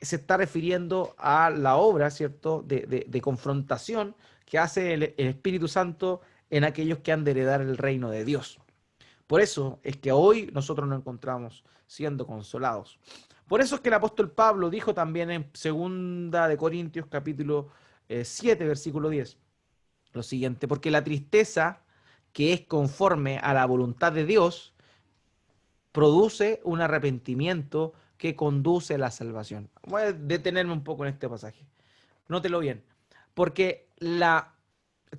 Se está refiriendo a la obra, ¿cierto?, de confrontación que hace el Espíritu Santo en aquellos que han de heredar el reino de Dios. Por eso es que hoy nosotros nos encontramos siendo consolados. Por eso es que el apóstol Pablo dijo también en 2 de Corintios capítulo 7, versículo 10, lo siguiente: porque la tristeza que es conforme a la voluntad de Dios produce un arrepentimiento que conduce a la salvación. Voy a detenerme un poco en este pasaje. Nótelo bien. Porque la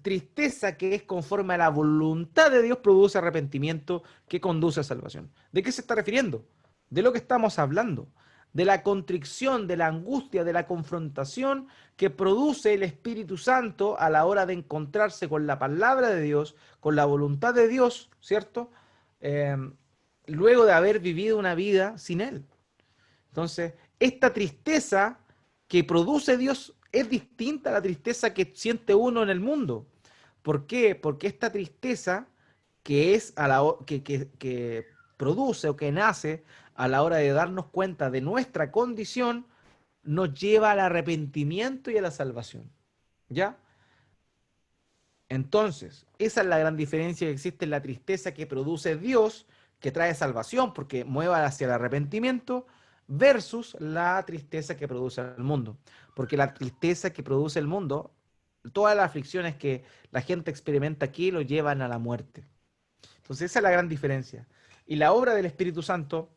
tristeza que es conforme a la voluntad de Dios produce arrepentimiento que conduce a salvación. ¿De qué se está refiriendo? De lo que estamos hablando. De la contrición, de la angustia, de la confrontación que produce el Espíritu Santo a la hora de encontrarse con la palabra de Dios, con la voluntad de Dios, ¿cierto? Eh, Luego de haber vivido una vida sin Él. Entonces, esta tristeza que produce Dios es distinta a la tristeza que siente uno en el mundo. ¿Por qué? Porque esta tristeza que es que produce o que nace a la hora de darnos cuenta de nuestra condición, nos lleva al arrepentimiento y a la salvación. ¿Ya? Entonces, esa es la gran diferencia que existe en la tristeza que produce Dios, que trae salvación porque mueva hacia el arrepentimiento, versus la tristeza que produce el mundo. Porque la tristeza que produce el mundo, todas las aflicciones que la gente experimenta aquí lo llevan a la muerte. Entonces, esa es la gran diferencia. Y la obra del Espíritu Santo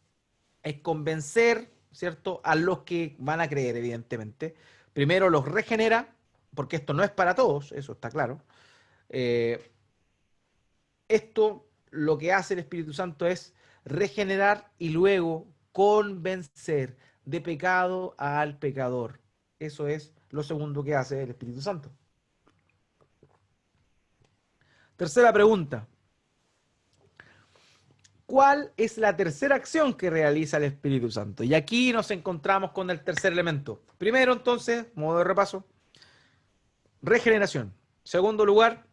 es convencer, ¿cierto?, a los que van a creer, evidentemente. Primero los regenera, porque esto no es para todos, eso está claro. Esto lo que hace el Espíritu Santo es regenerar y luego convencer de pecado al pecador. Eso es lo segundo que hace el Espíritu Santo. Tercera pregunta. ¿Cuál es la tercera acción que realiza el Espíritu Santo? Y aquí nos encontramos con el tercer elemento. Primero, entonces, modo de repaso, regeneración. Segundo lugar,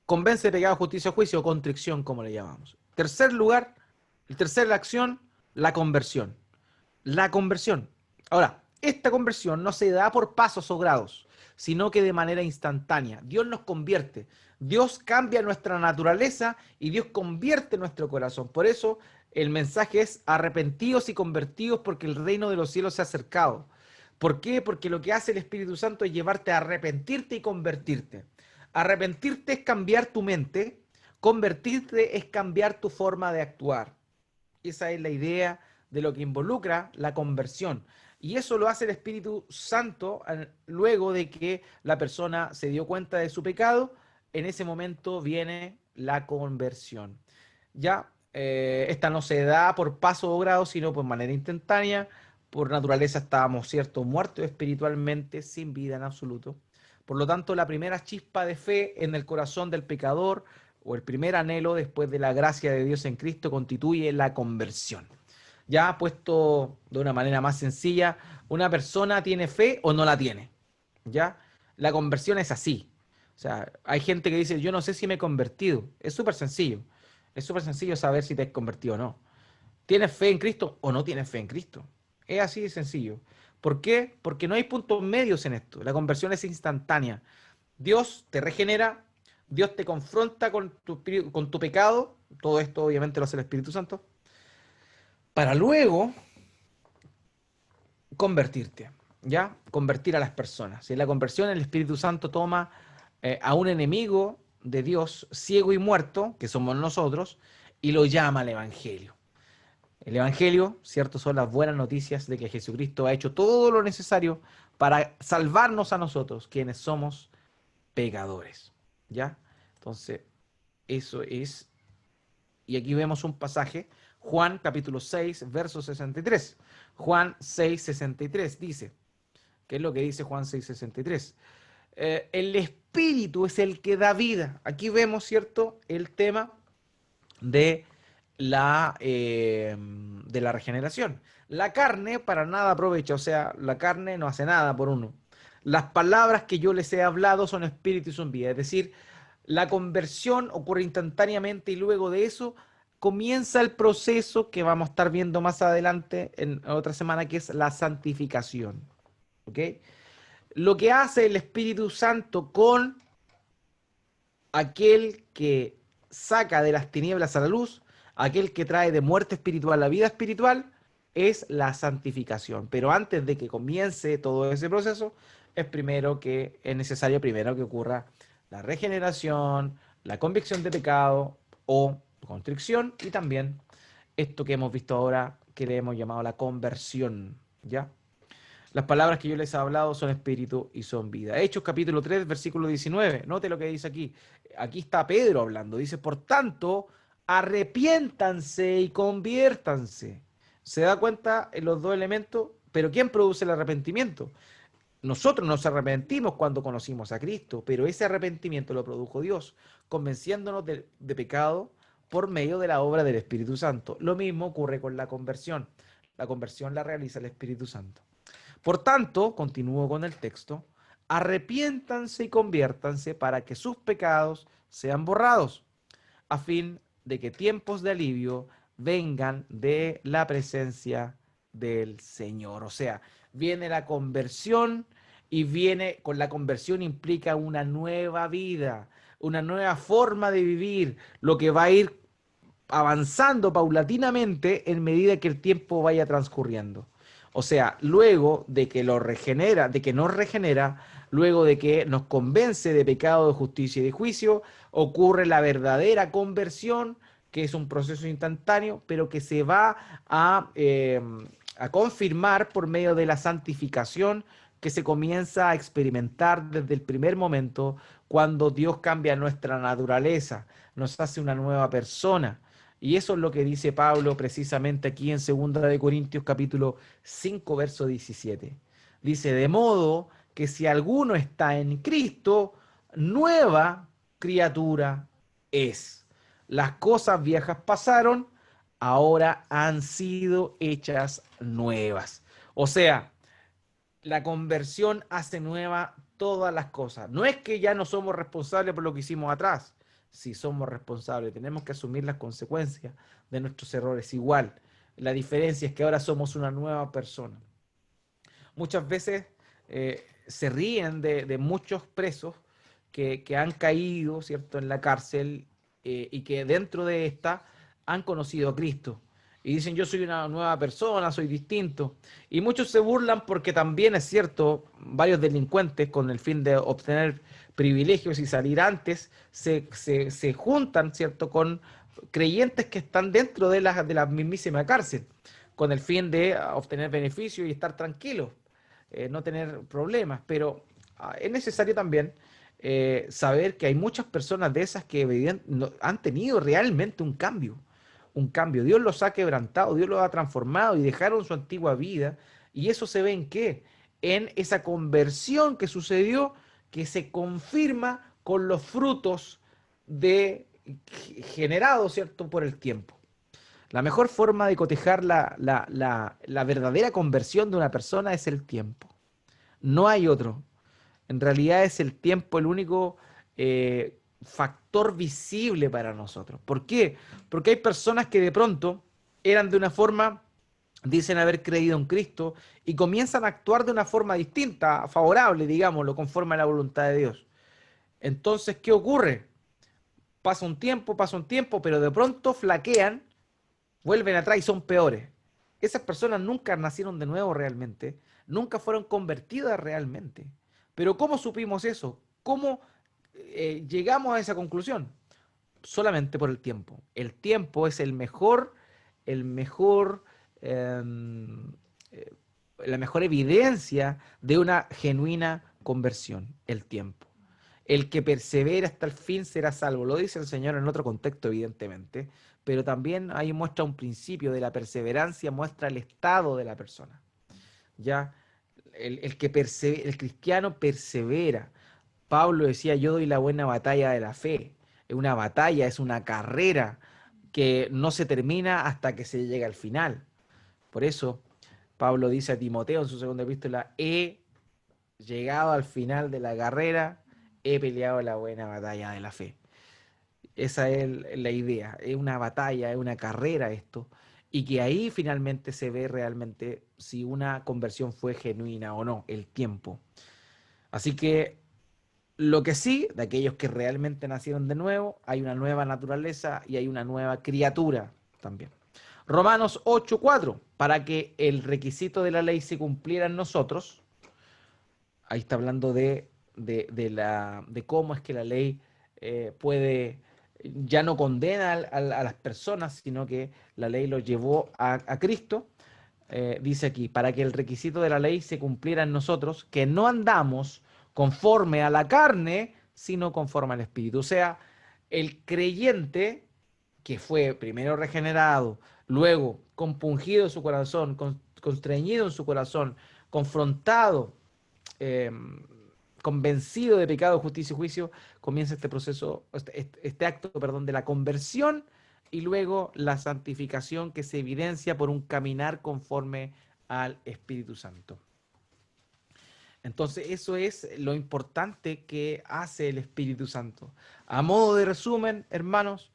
convence de pecado, justicia, juicio o contrición, como le llamamos. Tercer lugar, el tercera acción, la conversión. La conversión. Ahora, esta conversión no se da por pasos o grados, sino que de manera instantánea. Dios nos convierte. Dios cambia nuestra naturaleza y Dios convierte nuestro corazón. Por eso el mensaje es arrepentidos y convertidos porque el reino de los cielos se ha acercado. ¿Por qué? Porque lo que hace el Espíritu Santo es llevarte a arrepentirte y convertirte. Arrepentirte es cambiar tu mente, convertirte es cambiar tu forma de actuar. Esa es la idea de lo que involucra la conversión. Y eso lo hace el Espíritu Santo luego de que la persona se dio cuenta de su pecado. En ese momento viene la conversión. Ya, esta no se da por paso o grado, sino por manera instantánea. Por naturaleza estábamos, ¿cierto?, muertos espiritualmente, sin vida en absoluto. Por lo tanto, la primera chispa de fe en el corazón del pecador o el primer anhelo después de la gracia de Dios en Cristo constituye la conversión. Ya puesto de una manera más sencilla, una persona tiene fe o no la tiene. ¿Ya? La conversión es así. O sea, hay gente que dice, yo no sé si me he convertido. Es súper sencillo. Es súper sencillo saber si te has convertido o no. ¿Tienes fe en Cristo o no tienes fe en Cristo? Es así de sencillo. ¿Por qué? Porque no hay puntos medios en esto. La conversión es instantánea. Dios te regenera, Dios te confronta con tu pecado. Todo esto obviamente lo hace el Espíritu Santo. Para luego convertirte, ¿ya? Convertir a las personas. Y en la conversión el Espíritu Santo toma a un enemigo de Dios, ciego y muerto, que somos nosotros, y lo llama al Evangelio. El Evangelio, ¿cierto?, son las buenas noticias de que Jesucristo ha hecho todo lo necesario para salvarnos a nosotros, quienes somos pecadores. ¿Ya? Entonces, eso es. Y aquí vemos un pasaje, Juan capítulo 6, verso 63. Juan 6, 63 dice, ¿qué es lo que dice Juan 6, 63? El Espíritu es el que da vida. Aquí vemos, ¿cierto?, el tema de de la regeneración. La carne para nada aprovecha, o sea, la carne no hace nada por uno. Las palabras que yo les he hablado son espíritu y son vida, es decir, la conversión ocurre instantáneamente y luego de eso comienza el proceso que vamos a estar viendo más adelante en otra semana, que es la santificación. ¿Ok? Lo que hace el Espíritu Santo con aquel que saca de las tinieblas a la luz, aquel que trae de muerte espiritual a vida espiritual, es la santificación. Pero antes de que comience todo ese proceso, es necesario primero que ocurra la regeneración, la convicción de pecado o constricción y también esto que hemos visto ahora que le hemos llamado la conversión, ¿ya? Las palabras que yo les he hablado son espíritu y son vida. Hechos capítulo 3, versículo 19. Note lo que dice aquí. Aquí está Pedro hablando. Dice, por tanto, arrepiéntanse y conviértanse. ¿Se da cuenta en los dos elementos? Pero ¿quién produce el arrepentimiento? Nosotros nos arrepentimos cuando conocimos a Cristo, pero ese arrepentimiento lo produjo Dios, convenciéndonos de pecado por medio de la obra del Espíritu Santo. Lo mismo ocurre con la conversión. La conversión la realiza el Espíritu Santo. Por tanto, continúo con el texto, arrepiéntanse y conviértanse para que sus pecados sean borrados, a fin de que tiempos de alivio vengan de la presencia del Señor. O sea, viene la conversión y viene con la conversión implica una nueva vida, una nueva forma de vivir, lo que va a ir avanzando paulatinamente en medida que el tiempo vaya transcurriendo. O sea, luego de que lo regenera, de que nos regenera, luego de que nos convence de pecado, de justicia y de juicio, ocurre la verdadera conversión, que es un proceso instantáneo, pero que se va a confirmar por medio de la santificación que se comienza a experimentar desde el primer momento cuando Dios cambia nuestra naturaleza, nos hace una nueva persona. Y eso es lo que dice Pablo precisamente aquí en 2 Corintios capítulo 5, verso 17. Dice, de modo que si alguno está en Cristo, nueva criatura es. Las cosas viejas pasaron, ahora han sido hechas nuevas. O sea, la conversión hace nueva todas las cosas. No es que ya no somos responsables por lo que hicimos atrás. Sí somos responsables, tenemos que asumir las consecuencias de nuestros errores igual. La diferencia es que ahora somos una nueva persona. Muchas veces se ríen de muchos presos que han caído, ¿cierto?, en la cárcel y que dentro de esta han conocido a Cristo. Y dicen, yo soy una nueva persona, soy distinto. Y muchos se burlan porque también es cierto, varios delincuentes con el fin de obtener privilegios y salir antes, se juntan, ¿cierto?, con creyentes que están dentro de la mismísima cárcel, con el fin de obtener beneficios y estar tranquilos, no tener problemas. Pero es necesario también saber que hay muchas personas de esas que han tenido realmente un cambio. Un cambio. Dios los ha quebrantado, Dios los ha transformado y dejaron su antigua vida. ¿Y eso se ve en qué? En esa conversión que sucedió, que se confirma con los frutos de generados, ¿cierto?, por el tiempo. La mejor forma de cotejar la verdadera conversión de una persona es el tiempo. No hay otro. En realidad es el tiempo el único factor visible para nosotros. ¿Por qué? Porque hay personas que de pronto eran de una forma, dicen haber creído en Cristo y comienzan a actuar de una forma distinta, favorable, digámoslo, conforme a la voluntad de Dios. Entonces, ¿qué ocurre? Pasa un tiempo, pero de pronto flaquean, vuelven atrás y son peores. Esas personas nunca nacieron de nuevo realmente, nunca fueron convertidas realmente. Pero ¿cómo supimos eso? ¿Cómo llegamos a esa conclusión? Solamente por el tiempo. El tiempo es el mejor em, eh, la mejor evidencia de una genuina conversión, el tiempo. El que persevera hasta el fin será salvo. Lo dice el Señor en otro contexto, evidentemente, pero también ahí muestra un principio de la perseverancia, muestra el estado de la persona. Ya, el cristiano persevera. Pablo decía, yo doy la buena batalla de la fe. Es una batalla, es una carrera que no se termina hasta que se llega al final. Por eso, Pablo dice a Timoteo en su segunda epístola, he llegado al final de la carrera, he peleado la buena batalla de la fe. Esa es la idea, es una batalla, es una carrera esto, y que ahí finalmente se ve realmente si una conversión fue genuina o no, el tiempo. Así que lo que sí, de aquellos que realmente nacieron de nuevo, hay una nueva naturaleza y hay una nueva criatura también. Romanos 8:4, para que el requisito de la ley se cumpliera en nosotros, ahí está hablando de cómo es que la ley puede, ya no condena a las personas, sino que la ley los llevó a Cristo. Dice aquí, para que el requisito de la ley se cumpliera en nosotros, que no andamos conforme a la carne, sino conforme al Espíritu. O sea, el creyente que fue primero regenerado, luego compungido en su corazón, constreñido en su corazón, confrontado, eh, convencido de pecado, justicia y juicio, comienza este proceso, este acto, perdón, de la conversión y luego la santificación que se evidencia por un caminar conforme al Espíritu Santo. Entonces, eso es lo importante que hace el Espíritu Santo. A modo de resumen, hermanos,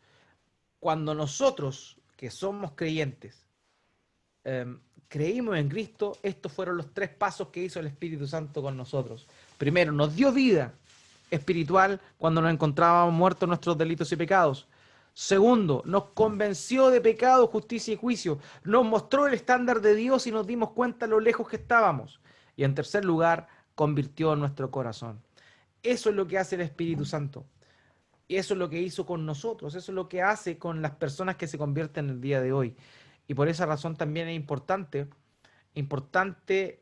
cuando nosotros, que somos creyentes, creímos en Cristo, estos fueron los 3 pasos que hizo el Espíritu Santo con nosotros. Primero, nos dio vida espiritual cuando nos encontrábamos muertos en nuestros delitos y pecados. Segundo, nos convenció de pecado, justicia y juicio. Nos mostró el estándar de Dios y nos dimos cuenta lo lejos que estábamos. Y en tercer lugar, convirtió nuestro corazón. Eso es lo que hace el Espíritu Santo. Y eso es lo que hizo con nosotros, eso es lo que hace con las personas que se convierten el día de hoy. Y por esa razón también es importante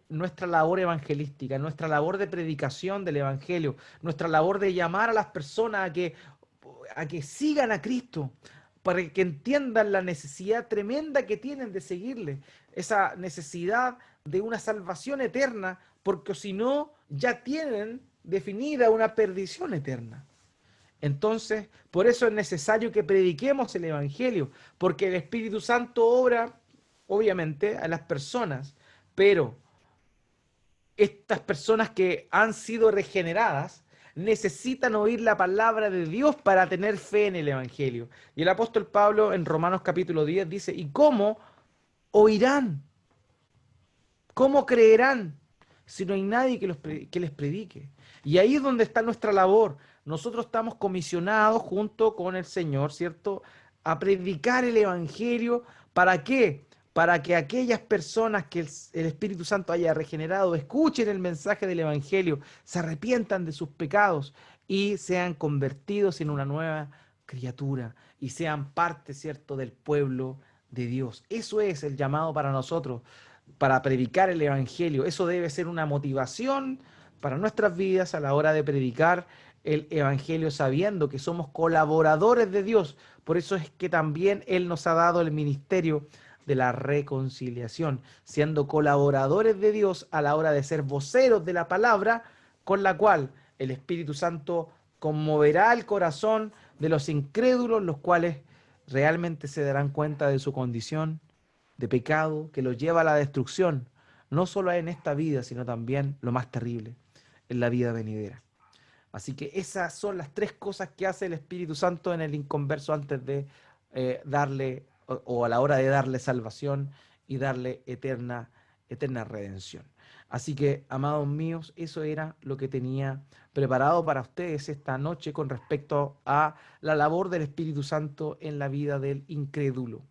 nuestra labor evangelística, nuestra labor de predicación del Evangelio, nuestra labor de llamar a las personas a que sigan a Cristo, para que entiendan la necesidad tremenda que tienen de seguirle, esa necesidad de una salvación eterna, porque si no, ya tienen definida una perdición eterna. Entonces, por eso es necesario que prediquemos el Evangelio, porque el Espíritu Santo obra, obviamente, a las personas, pero estas personas que han sido regeneradas necesitan oír la palabra de Dios para tener fe en el Evangelio. Y el apóstol Pablo en Romanos capítulo 10 dice, ¿y cómo oirán? ¿Cómo creerán si no hay nadie que les predique? Y ahí es donde está nuestra labor. Nosotros estamos comisionados junto con el Señor, ¿cierto? A predicar el Evangelio. ¿Para qué? Para que aquellas personas que el Espíritu Santo haya regenerado escuchen el mensaje del Evangelio, se arrepientan de sus pecados y sean convertidos en una nueva criatura y sean parte, ¿cierto?, del pueblo de Dios. Eso es el llamado para nosotros, para predicar el Evangelio. Eso debe ser una motivación para nuestras vidas a la hora de predicar el Evangelio, sabiendo que somos colaboradores de Dios. Por eso es que también Él nos ha dado el ministerio de la reconciliación, siendo colaboradores de Dios a la hora de ser voceros de la palabra, con la cual el Espíritu Santo conmoverá el corazón de los incrédulos, los cuales realmente se darán cuenta de su condición de pecado que los lleva a la destrucción, no solo en esta vida, sino también lo más terrible, en la vida venidera. Así que esas son las 3 cosas que hace el Espíritu Santo en el inconverso antes de darle, o a la hora de darle salvación y darle eterna redención. Así que, amados míos, eso era lo que tenía preparado para ustedes esta noche con respecto a la labor del Espíritu Santo en la vida del incrédulo.